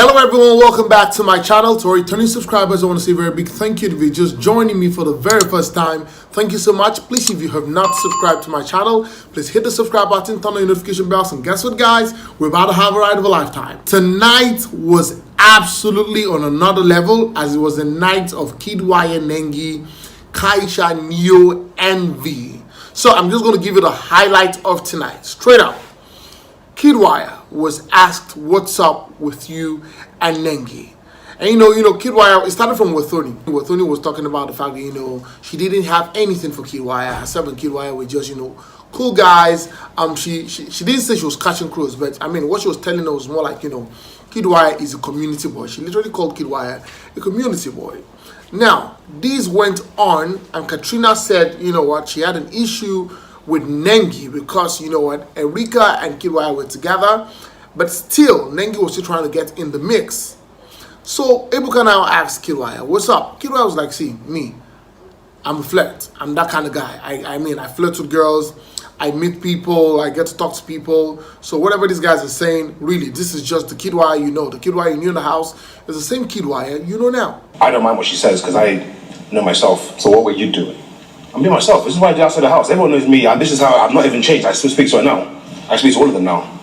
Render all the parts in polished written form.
Hello everyone, welcome back to my channel. To our returning subscribers, I want to say a very big thank you if you're just joining me for the very first time. Thank you so much. Please, if you have not subscribed to my channel, please hit the subscribe button, turn on your notification bells, and guess what guys? We're about to have a ride of a lifetime. Tonight was absolutely on another level, as it was the night of Kiddwaya, Nengi, Kaisha, Neo, Envy. So I'm just going to give you the highlight of tonight. Straight up. Kiddwaya was asked, what's up with you and Nengi? And you know, Kiddwaya, it started from Wathoni. Wathoni was talking about the fact that, she didn't have anything for Kiddwaya. Herself and Kiddwaya were just, cool guys. She didn't say she was catching crows, but I mean, what she was telling us was more like, Kiddwaya is a community boy. She literally called Kiddwaya a community boy. Now, these went on, and Katrina said, she had an issue with Nengi because, Erika and Kiddwaya were together, but still, Nengi was still trying to get in the mix. So, Ebuka now asked Kiddwaya, what's up? Kiddwaya was like, see, me, I'm a flirt. I'm that kind of guy. I flirt with girls, I meet people, I get to talk to people. So whatever these guys are saying, really, this is just the Kiddwaya the Kiddwaya you knew in the house is the same Kiddwaya you know now. I don't mind what she says because I know myself. So what were you doing? I'm being myself. This is what I do outside the house. Everyone knows me, and this is how I've not even changed. I still speak to her now. I speak to all of them now.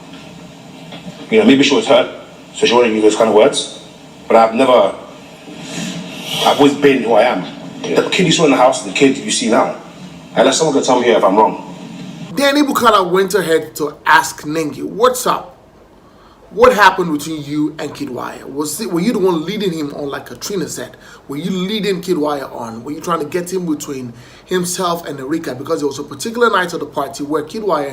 Maybe she was hurt, so she wouldn't use those kind of words. But I've always been who I am. The kid you saw in the house, the kid you see now. Unless someone can tell me here if I'm wrong. Then Ebuka went ahead to ask Nengi, what's up? What happened between you and Kiddwaya? Were you the one leading him on, like Katrina said? Were you leading Kiddwaya on? Were you trying to get him between himself and Erika? Because there was a particular night of the party where Kiddwaya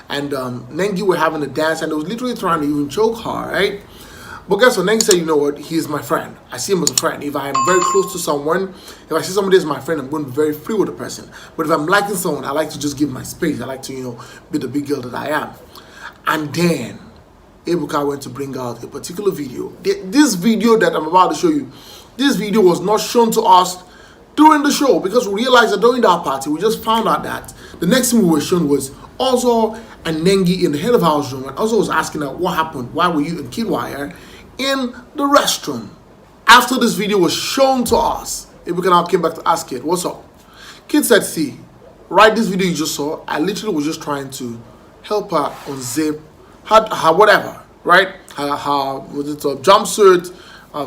and Nengi were having a dance, and they was literally trying to even choke her, right? But guess what? Nengi said, you know what? He's my friend. I see him as a friend. If I am very close to someone, if I see somebody as my friend, I'm going to be very free with the person. But if I'm liking someone, I like to just give my space. I like to, be the big girl that I am. And then Ebuka went to bring out a particular video. This video that I'm about to show you, this video was not shown to us during the show because we realized that during that party, we just found out that the next thing we were shown was Ozo and Nengi in the head of house room. And Ozo was asking her, what happened? Why were you and Kiddwaya in the restroom? After this video was shown to us, Ebuka now came back to ask Kid, what's up? Kid said, see, right, this video you just saw, I literally was just trying to help her unzip her whatever, right? Her was it a jumpsuit,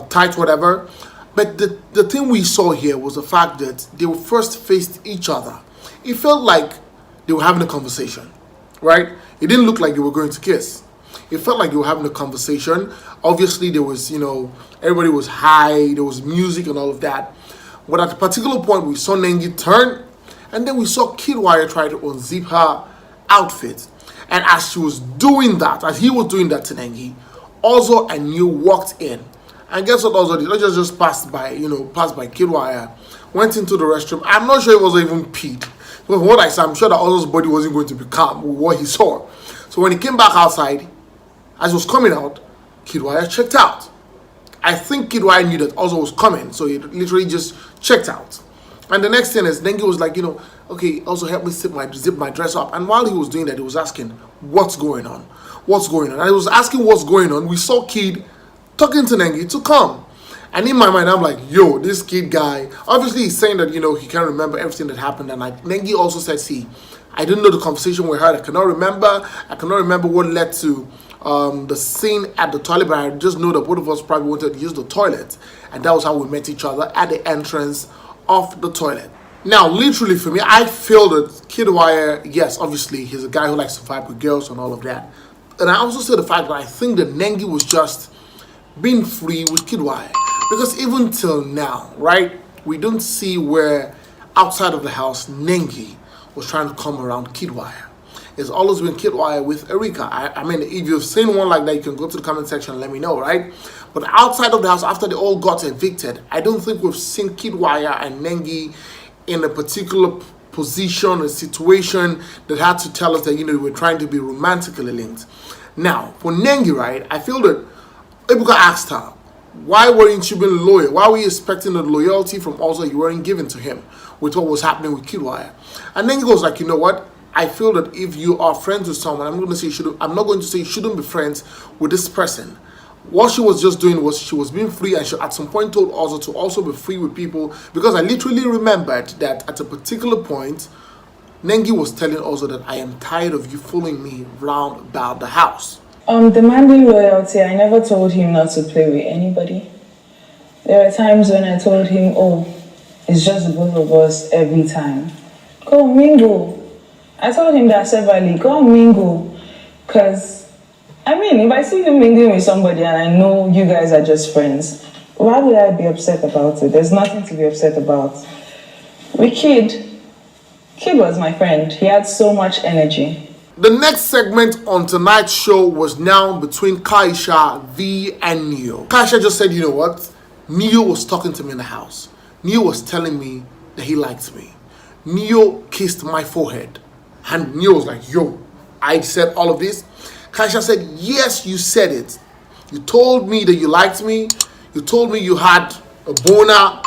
tight, whatever. But the thing we saw here was the fact that they first faced each other. It felt like they were having a conversation, right? It didn't look like they were going to kiss. It felt like they were having a conversation. Obviously, there was, everybody was high, there was music and all of that. But at a particular point, we saw Nengi turn, and then we saw Kiddwaya try to unzip her outfit. And as she was doing that, as he was doing that to Nengi, Ozo and Neo walked in. And guess what Ozo did? Ozo just passed by Kiddwaya, went into the restroom. I'm not sure it was even peed. But from what I saw, I'm sure that Ozo's body wasn't going to be calm with what he saw. So when he came back outside, as he was coming out, Kiddwaya checked out. I think Kiddwaya knew that Ozo was coming, so he literally just checked out. And the next thing is, Nengi was like, okay, also help me zip my dress up. And while he was doing that, he was asking, what's going on? What's going on? And he was asking what's going on. We saw Kid talking to Nengi to come. And in my mind, I'm like, yo, this Kid guy, obviously he's saying that, he can't remember everything that happened. And Nengi also said, see, I didn't know the conversation we had. I cannot remember what led to the scene at the toilet, but I just know that both of us probably wanted to use the toilet. And that was how we met each other at the entrance of the toilet. Now, literally for me, I feel that Kiddwaya, yes, obviously, he's a guy who likes to fight with girls and all of that. And I also say the fact that I think that Nengi was just being free with Kiddwaya. Because even till now, right, we don't see where outside of the house, Nengi was trying to come around Kiddwaya. It's always been Kiddwaya with Erika. I mean, if you've seen one like that, you can go to the comment section and let me know, right? But outside of the house, after they all got evicted, I don't think we've seen Kiddwaya and Nengi in a particular position or situation that had to tell us that, they were trying to be romantically linked. Now, for Nengi, right, I feel that Ebuka asked her, why weren't you being loyal? Why were you expecting the loyalty from Ozo you weren't giving to him with what was happening with Kiddwaya? And Nengi goes like, you know what? I feel that if you are friends with someone, I'm not going to say you shouldn't be friends with this person. What she was just doing was she was being free, and she at some point told Ozo to also be free with people, because I literally remembered that at a particular point, Nengi was telling Ozo that I am tired of you following me round about the house. Demanding loyalty, I never told him not to play with anybody. There were times when I told him, oh, it's just the both of us every time. Go mingle. I told him that severally, go mingle. Because, I mean, if I see you mingling with somebody and I know you guys are just friends, why would I be upset about it? There's nothing to be upset about. With Kid was my friend. He had so much energy. The next segment on tonight's show was now between Kaisha, V, and Neo. Kaisha just said, you know what? Neo was talking to me in the house. Neo was telling me that he liked me. Neo kissed my forehead. And Neo was like, yo, I said all of this? Kaisha said, yes, you said it. You told me that you liked me. You told me you had a boner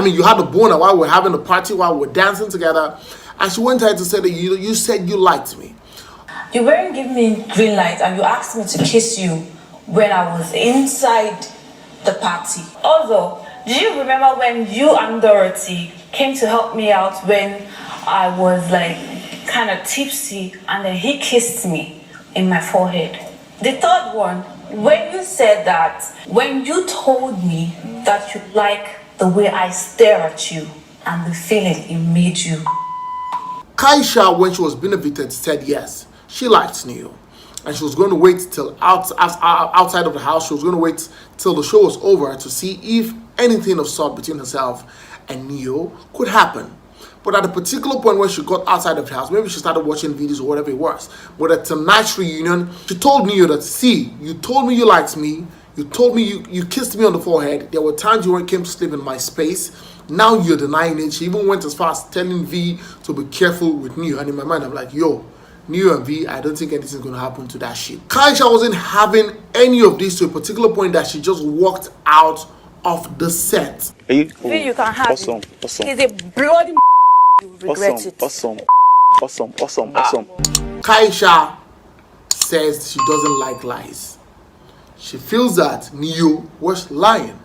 you had a boner while we're having a party, while we're dancing together. And she went ahead to say that you said you liked me. You weren't giving me green light and you asked me to kiss you when I was inside the party. Also, do you remember when you and Dorothy came to help me out when I was like kind of tipsy, and then he kissed me in my forehead? The third one, when you said that, when you told me that you like the way I stare at you and the feeling it made you. Kaisha, when she was being evicted, said yes, she liked Neo. And she was going to wait till outside of the house. She was going to wait till the show was over to see if anything of sort between herself and Neo could happen. But at a particular point when she got outside of the house, maybe she started watching videos or whatever it was. But at tonight's reunion, she told Neo that, see, you told me you liked me. You told me you kissed me on the forehead. There were times you came to sleep in my space. Now you're denying it. She even went as far as telling V to be careful with Neo. And in my mind, I'm like, yo, Neo and V, I don't think anything's going to happen to that shit. Kaisha wasn't having any of this to a particular point that she just walked out of the set. V, you can have awesome, it. awesome. He's a bloody you regret it. Awesome. Kaisha says she doesn't like lies. She feels that Neo was lying.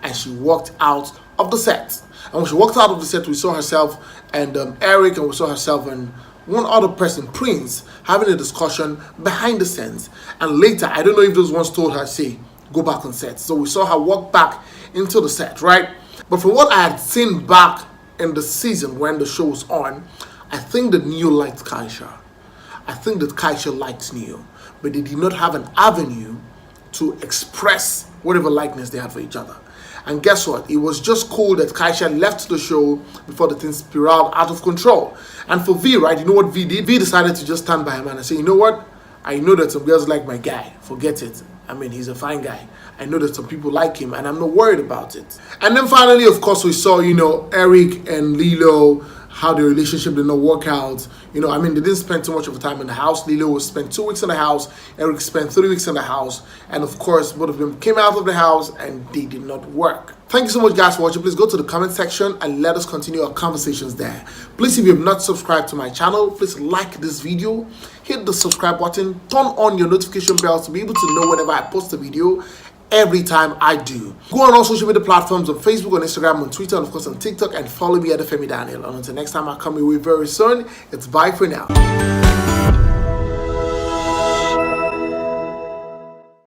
And she walked out of the set. And when she walked out of the set, we saw herself and Eric, and we saw herself and one other person, Prince, having a discussion behind the scenes. And later, I don't know if those ones told her, say, go back on set. So we saw her walk back into the set, right? But from what I had seen back in the season when the show was on, I think that Neo liked Kaisha. I think that Kaisha liked Neo. But they did not have an avenue to express whatever likeness they had for each other. And guess what? It was just cool that Kaisha left the show before the thing spiraled out of control. And for V, right, you know what V did? V decided to just stand by him and say, you know what? I know that some girls like my guy. Forget it. I mean, he's a fine guy. I know that some people like him, and I'm not worried about it. And then finally, of course, we saw, Eric and Lilo, how the relationship did not work out. They didn't spend too much of time in the house. Lilo spent 2 weeks in the house. Eric spent 3 weeks in the house. And of course, both of them came out of the house and they did not work. Thank you so much, guys, for watching. Please go to the comment section and let us continue our conversations there. Please, if you have not subscribed to my channel, please like this video, hit the subscribe button, turn on your notification bells to be able to know whenever I post a video, every time I do. Go on all social media platforms on Facebook, on Instagram, on Twitter, and of course on TikTok, and follow me at Olufemi Daniels. And until next time I come your way very soon, it's bye for now.